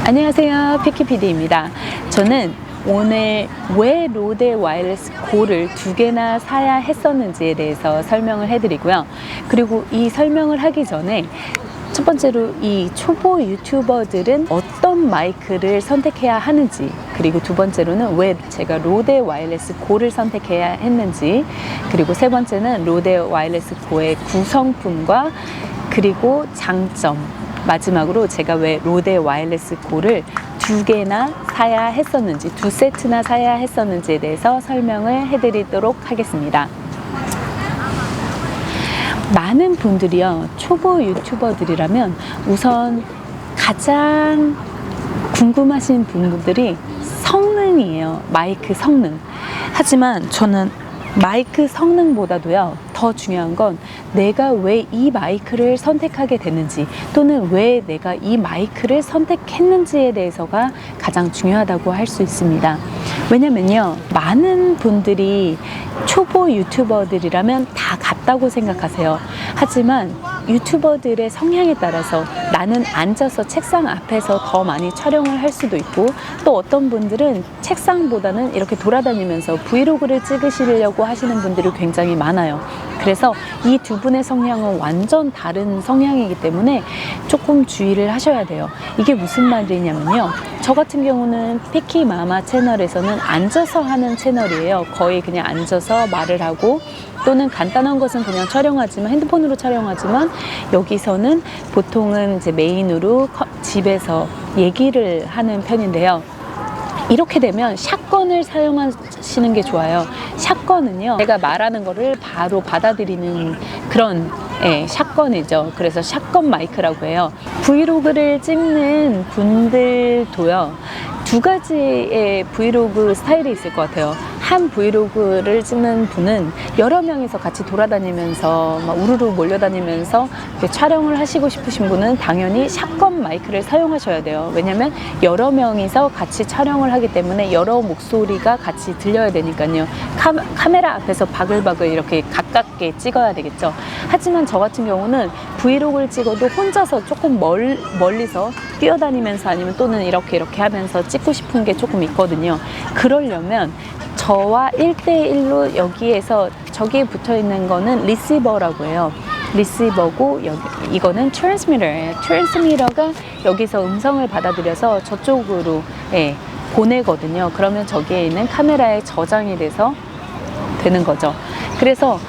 안녕하세요, 피키PD입니다. 저는 오늘 왜 로데 와이어리스 고를 2개나 사야 했었는지에 대해서 설명을 해드리고요. 그리고 이 설명을 하기 전에 첫 번째로 이 초보 유튜버들은 어떤 마이크를 선택해야 하는지, 그리고 두 번째로는 왜 제가 로데 와이어리스 고를 선택해야 했는지, 그리고 세 번째는 로데 와이어리스 고의 구성품과 그리고 장점, 마지막으로 제가 왜 로데 와이어리스 고를 2개나 사야 했었는지, 2세트나 사야 했었는지에 대해서 설명을 해드리도록 하겠습니다. 많은 분들이요, 초보 유튜버들이라면 우선 가장 궁금하신 분들이 성능이에요. 마이크 성능. 하지만 저는 마이크 성능보다도요, 더 중요한 건 내가 왜 이 마이크를 선택하게 됐는지, 또는 왜 내가 이 마이크를 선택했는지에 대해서가 가장 중요하다고 할 수 있습니다. 왜냐면요, 많은 분들이 초보 유튜버들이라면 다 같다고 생각하세요. 하지만 유튜버들의 성향에 따라서 나는 앉아서 책상 앞에서 더 많이 촬영을 할 수도 있고, 또 어떤 분들은 책상보다는 이렇게 돌아다니면서 브이로그를 찍으시려고 하시는 분들이 굉장히 많아요. 그래서 이 두 분의 성향은 완전 다른 성향이기 때문에 조금 주의를 하셔야 돼요. 이게 무슨 말이냐면요, 저 같은 경우는 피키마마 채널에서는 앉아서 하는 채널이에요. 거의 그냥 앉아서 말을 하고, 또는 간단한 것은 그냥 촬영하지만, 핸드폰으로 촬영하지만, 여기서는 보통은 이제 메인으로 집에서 얘기를 하는 편인데요. 이렇게 되면 샷건을 사용하시는 게 좋아요. 샷건은요, 제가 말하는 거를 바로 받아들이는 그런 샷건이죠. 그래서 샷건 마이크라고 해요. 브이로그를 찍는 분들도요, 2가지의 브이로그 스타일이 있을 것 같아요. 한 브이로그를 찍는 분은 여러 명이서 같이 돌아다니면서 막 우르르 몰려다니면서 촬영을 하시고 싶으신 분은 당연히 샷건 마이크를 사용하셔야 돼요. 왜냐면 여러 명이서 같이 촬영을 하기 때문에 여러 목소리가 같이 들려야 되니까요. 카메라 앞에서 바글바글 이렇게 가깝게 찍어야 되겠죠. 하지만 저 같은 경우는 브이로그를 찍어도 혼자서 조금 멀리서 뛰어다니면서, 아니면 또는 이렇게 하면서 찍고 싶은 게 조금 있거든요. 그러려면 저와 1대1로 여기에서, 저기에 붙어 있는 거는 리시버라고 해요. 리시버고, 이거는 트랜스미터예요. 트랜스미터가 여기서 음성을 받아들여서 저쪽으로 보내거든요. 그러면 저기에 있는 카메라에 저장이 돼서 되는 거죠. 그래서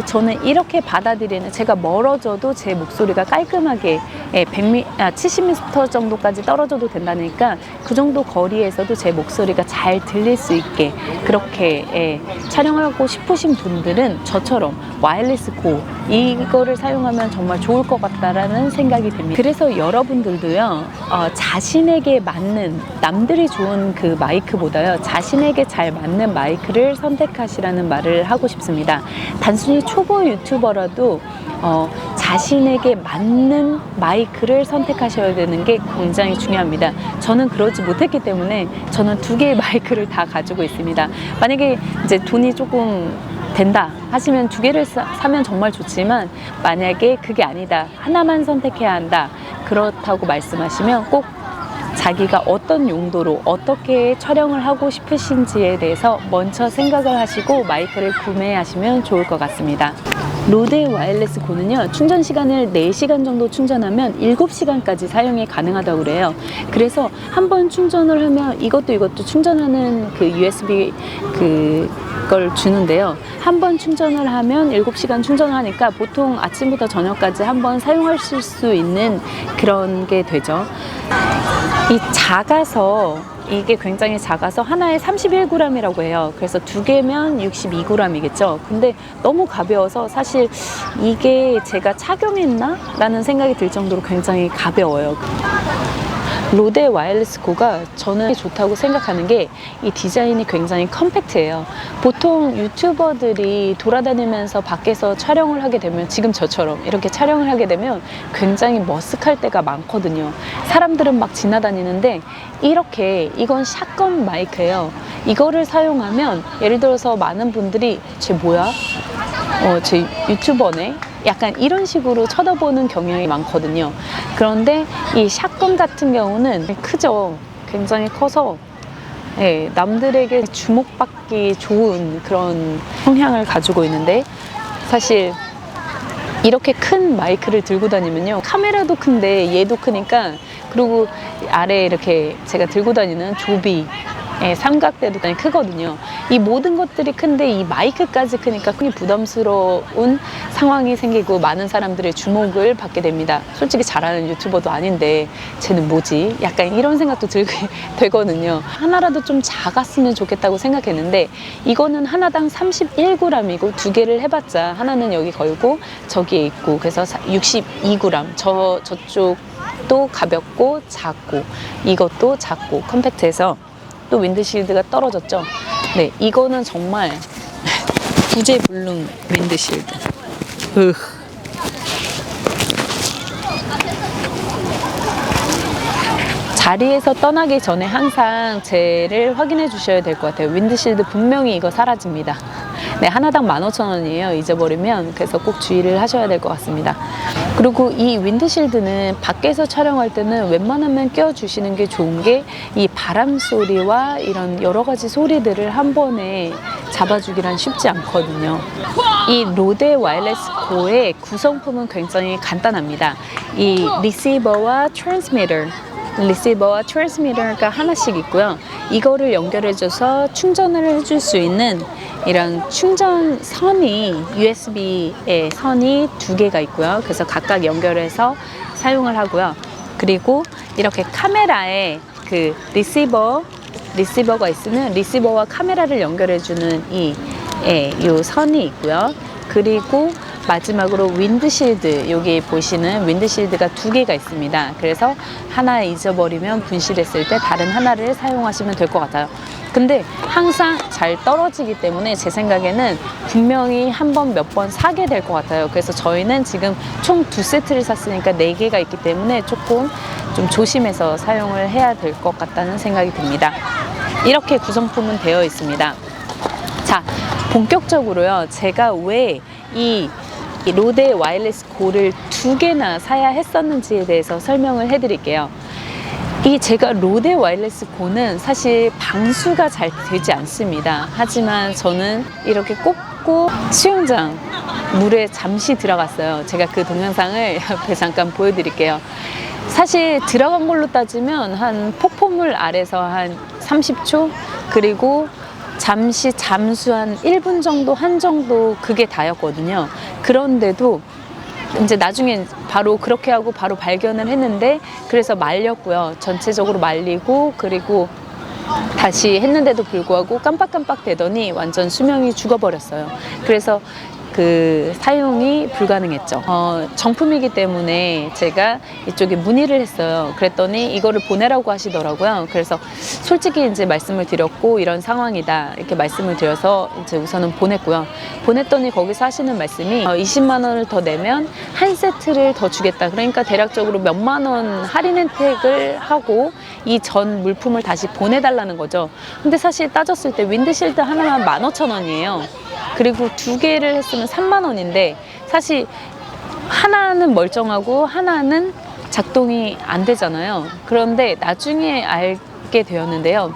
저는 이렇게 받아들이는, 제가 멀어져도 제 목소리가 깔끔하게 70m 정도까지 떨어져도 된다니까, 그 정도 거리에서도 제 목소리가 잘 들릴 수 있게 그렇게 촬영하고 싶으신 분들은 저처럼 와이어리스 고 이거를 사용하면 정말 좋을 것 같다라는 생각이 듭니다. 그래서 여러분들도요, 자신에게 맞는, 남들이 좋은 그 마이크보다요, 자신에게 잘 맞는 마이크를 선택하시라는 말을 하고 싶습니다. 단순히 초보 유튜버라도 자신에게 맞는 마이크를 선택하셔야 되는 게 굉장히 중요합니다. 저는 그러지 못했기 때문에 저는 2개의 마이크를 다 가지고 있습니다. 만약에 이제 돈이 조금 된다 하시면 2개를 사면 정말 좋지만, 만약에 그게 아니다, 하나만 선택해야 한다, 그렇다고 말씀하시면 꼭 자기가 어떤 용도로 어떻게 촬영을 하고 싶으신지에 대해서 먼저 생각을 하시고 마이크를 구매하시면 좋을 것 같습니다. 로데 와이어리스 고는요, 충전 시간을 4시간 정도 충전하면 7시간까지 사용이 가능하다고 그래요. 그래서 한번 충전을 하면 이것도 충전하는 그 USB 그걸 주는데요. 한번 충전을 하면 7시간 충전을 하니까 보통 아침부터 저녁까지 한번 사용하실 수 있는 그런 게 되죠. 이게 굉장히 작아서 하나에 31g이라고 해요. 그래서 2개면 62g이겠죠. 근데 너무 가벼워서 사실 이게 제가 착용했나? 라는 생각이 들 정도로 굉장히 가벼워요. 로데 와이어리스 고가 저는 좋다고 생각하는 게, 이 디자인이 굉장히 컴팩트해요. 보통 유튜버들이 돌아다니면서 밖에서 촬영을 하게 되면, 지금 저처럼 이렇게 촬영을 하게 되면 굉장히 머쓱할 때가 많거든요. 사람들은 막 지나다니는데, 이건 샷건 마이크예요. 이거를 사용하면, 예를 들어서 많은 분들이 쟤 뭐야? 쟤 유튜버네? 약간 이런 식으로 쳐다보는 경향이 많거든요. 그런데 이 샷건 같은 경우는 크죠. 굉장히 커서 네, 남들에게 주목받기 좋은 그런 성향을 가지고 있는데, 사실 이렇게 큰 마이크를 들고 다니면요, 카메라도 큰데 얘도 크니까, 그리고 아래에 이렇게 제가 들고 다니는 조비, 삼각대도 굉장히 크거든요. 이 모든 것들이 큰데 이 마이크까지 크니까 굉장히 부담스러운 상황이 생기고 많은 사람들의 주목을 받게 됩니다. 솔직히 잘하는 유튜버도 아닌데 쟤는 뭐지? 약간 이런 생각도 들게 되거든요. 하나라도 좀 작았으면 좋겠다고 생각했는데, 이거는 하나당 31g이고 두 개를 해봤자 하나는 여기 걸고 저기에 있고, 그래서 62g. 저쪽도 가볍고 작고 이것도 작고 컴팩트해서, 또 윈드실드가 떨어졌죠. 네, 이거는 정말 구제불능 윈드실드. 자리에서 떠나기 전에 항상 쟤를 확인해 주셔야 될 것 같아요. 윈드실드 분명히 이거 사라집니다. 네, 하나당 15,000원이에요. 잊어버리면. 그래서 꼭 주의를 하셔야 될 것 같습니다. 그리고 이 윈드실드는 밖에서 촬영할 때는 웬만하면 껴주시는 게 좋은 게, 이 바람 소리와 이런 여러 가지 소리들을 한 번에 잡아주기란 쉽지 않거든요. 이 로데 와이어리스 고의 구성품은 굉장히 간단합니다. 이 리시버와 트랜스미터가 하나씩 있고요. 이거를 연결해줘서 충전을 해줄 수 있는 이런 충전선이, USB의 선이 두 개가 있고요. 그래서 각각 연결해서 사용을 하고요. 그리고 이렇게 카메라에 그 리시버가 있으면 리시버와 카메라를 연결해주는 이 선이 있고요. 그리고 마지막으로 윈드실드, 여기 보시는 윈드실드가 두 개가 있습니다. 그래서 하나 잊어버리면 분실했을 때 다른 하나를 사용하시면 될 것 같아요. 근데 항상 잘 떨어지기 때문에 제 생각에는 분명히 한 번 몇 번 사게 될 것 같아요. 그래서 저희는 지금 총 2세트를 샀으니까 4개가 있기 때문에 조금 좀 조심해서 사용을 해야 될 것 같다는 생각이 듭니다. 이렇게 구성품은 되어 있습니다. 자, 본격적으로요, 제가 왜 이 로데 와이어리스 고를 2개나 사야 했었는지에 대해서 설명을 해드릴게요. 이 제가 로데 와이어리스 고는 사실 방수가 잘 되지 않습니다. 하지만 저는 이렇게 꽂고 수영장 물에 잠시 들어갔어요. 제가 그 동영상을 옆에 잠깐 보여드릴게요. 사실 들어간 걸로 따지면 한 폭포물 아래서 한 30초, 그리고 잠시 잠수 한 1분 정도 한 정도, 그게 다였거든요. 그런데도 이제 나중에 바로 그렇게 하고 바로 발견을 했는데, 그래서 말렸고요. 전체적으로 말리고, 그리고 다시 했는데도 불구하고 깜빡깜빡 되더니 완전 수명이 죽어버렸어요. 그래서 그 사용이 불가능했죠. 정품이기 때문에 제가 이쪽에 문의를 했어요. 그랬더니 이거를 보내라고 하시더라고요. 그래서 솔직히 이제 말씀을 드렸고, 이런 상황이다 이렇게 말씀을 드려서 이제 우선은 보냈고요. 보냈더니 거기서 하시는 말씀이 20만 원을 더 내면 한 세트를 더 주겠다. 그러니까 대략적으로 몇만 원 할인 혜택을 하고 이 전 물품을 다시 보내달라는 거죠. 근데 사실 따졌을 때 윈드실드 하나만 15,000원이에요. 그리고 2개를 했으면 3만 원인데, 사실 하나는 멀쩡하고 하나는 작동이 안 되잖아요. 그런데 나중에 알게 되었는데요,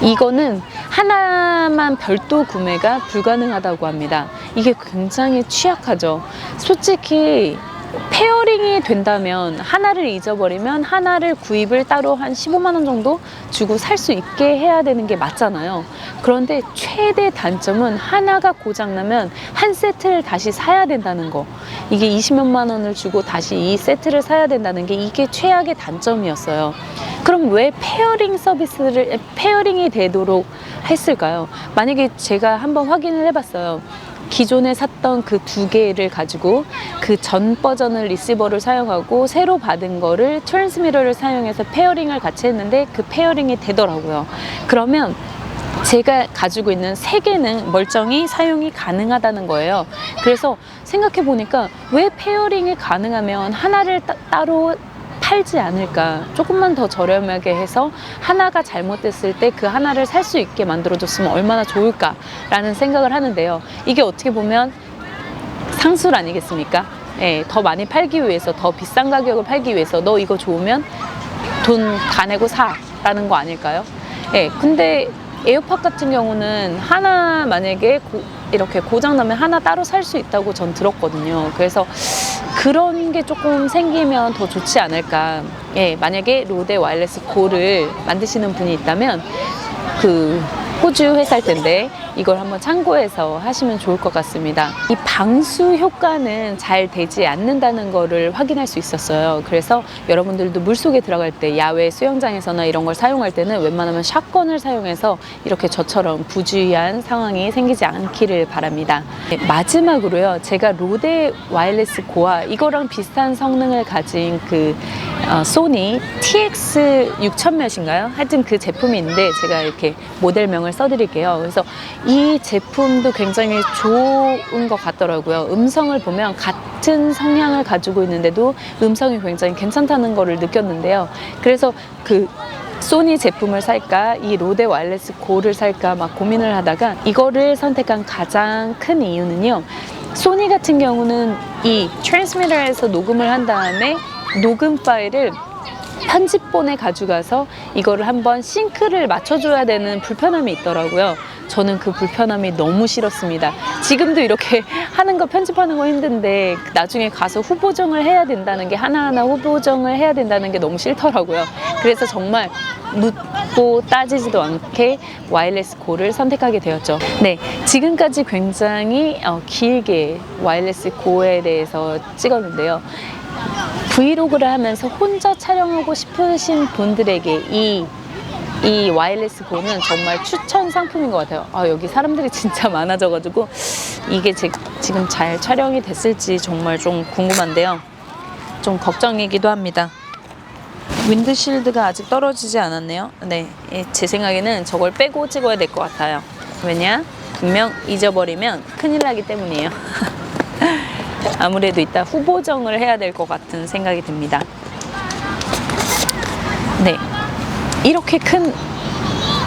이거는 하나만 별도 구매가 불가능하다고 합니다. 이게 굉장히 취약하죠. 솔직히 페어링이 된다면, 하나를 잊어버리면 하나를 구입을 따로 한 15만 원 정도 주고 살 수 있게 해야 되는 게 맞잖아요. 그런데 최대 단점은 하나가 고장나면 한 세트를 다시 사야 된다는 거. 이게 20몇만 원을 주고 다시 이 세트를 사야 된다는 게, 이게 최악의 단점이었어요. 그럼 왜 페어링이 되도록 했을까요? 만약에 제가 한번 확인을 해봤어요. 기존에 샀던 그 2개를 가지고 그 전 버전을 리시버를 사용하고 새로 받은 거를 트랜스미터를 사용해서 페어링을 같이 했는데 그 페어링이 되더라고요. 그러면 제가 가지고 있는 3개는 멀쩡히 사용이 가능하다는 거예요. 그래서 생각해 보니까 왜 페어링이 가능하면 하나를 따로 팔지 않을까, 조금만 더 저렴하게 해서 하나가 잘못됐을 때 그 하나를 살 수 있게 만들어줬으면 얼마나 좋을까 라는 생각을 하는데요. 이게 어떻게 보면 상술 아니겠습니까? 예, 더 많이 팔기 위해서, 더 비싼 가격을 팔기 위해서 너 이거 좋으면 돈 다 내고 사라는 거 아닐까요? 예, 근데 에어팟 같은 경우는 하나 만약에 이렇게 고장나면 하나 따로 살 수 있다고 전 들었거든요. 그래서 그런 게 조금 생기면 더 좋지 않을까. 예, 만약에 로데 와이어리스 고를 만드시는 분이 있다면 그 호주 회사일 텐데 이걸 한번 참고해서 하시면 좋을 것 같습니다. 이 방수 효과는 잘 되지 않는다는 거를 확인할 수 있었어요. 그래서 여러분들도 물속에 들어갈 때 야외 수영장에서나 이런 걸 사용할 때는 웬만하면 샷건을 사용해서 이렇게 저처럼 부주의한 상황이 생기지 않기를 바랍니다. 네, 마지막으로요, 제가 로데 와이어리스 고와 이거랑 비슷한 성능을 가진 그 소니 TX 6000몇인가요? 하여튼 그 제품이 있는데 제가 이렇게 모델명을 써드릴게요. 그래서 이 제품도 굉장히 좋은 것 같더라고요. 음성을 보면 같은 성향을 가지고 있는데도 음성이 굉장히 괜찮다는 거를 느꼈는데요. 그래서 그 소니 제품을 살까 이 로데 와이어리스 고를 살까 막 고민을 하다가 이거를 선택한 가장 큰 이유는요, 소니 같은 경우는 이 트랜스미터에서 녹음을 한 다음에 녹음 파일을 편집본에 가져가서 이거를 한번 싱크를 맞춰줘야 되는 불편함이 있더라고요. 저는 그 불편함이 너무 싫었습니다. 지금도 이렇게 하는 거 편집하는 거 힘든데 나중에 가서 후보정을 해야 된다는 게 하나하나 후보정을 해야 된다는 게 너무 싫더라고요. 그래서 정말 묻고 따지지도 않게 와이어리스 고를 선택하게 되었죠. 네, 지금까지 굉장히 길게 와이어리스 고에 대해서 찍었는데요. 브이로그를 하면서 혼자 촬영하고 싶으신 분들에게 이 와이어리스 고는 정말 추천 상품인 것 같아요. 여기 사람들이 진짜 많아져가지고 이게 지금 잘 촬영이 됐을지 정말 좀 궁금한데요. 좀 걱정이기도 합니다. 윈드실드가 아직 떨어지지 않았네요. 네, 제 생각에는 저걸 빼고 찍어야 될 것 같아요. 왜냐? 분명 잊어버리면 큰일 나기 때문이에요. 아무래도 이따 후보정을 해야 될 것 같은 생각이 듭니다. 네, 이렇게 큰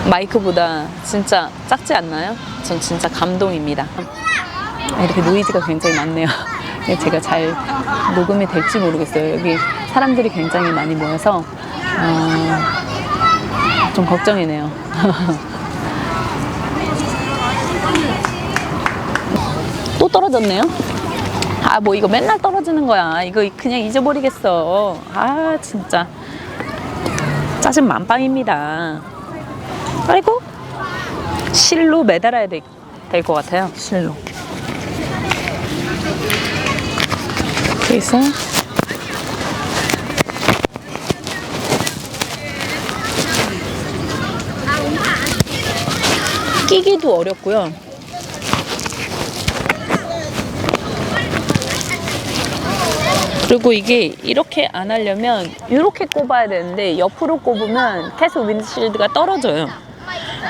마이크보다 진짜 작지 않나요? 전 진짜 감동입니다. 이렇게 노이즈가 굉장히 많네요. 제가 잘 녹음이 될지 모르겠어요. 여기 사람들이 굉장히 많이 모여서 좀 걱정이네요. 또 떨어졌네요. 뭐 이거 맨날 떨어지는 거야. 이거 그냥 잊어버리겠어. 진짜 짜증 만빵입니다. 아이고, 실로 매달아야 될 것 같아요. 실로. 그래서 끼기도 어렵고요. 그리고 이게 이렇게 안 하려면 이렇게 꼽아야 되는데 옆으로 꼽으면 계속 윈드실드가 떨어져요.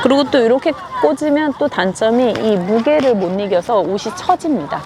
그리고 또 이렇게 꽂으면 또 단점이 이 무게를 못 이겨서 옷이 처집니다.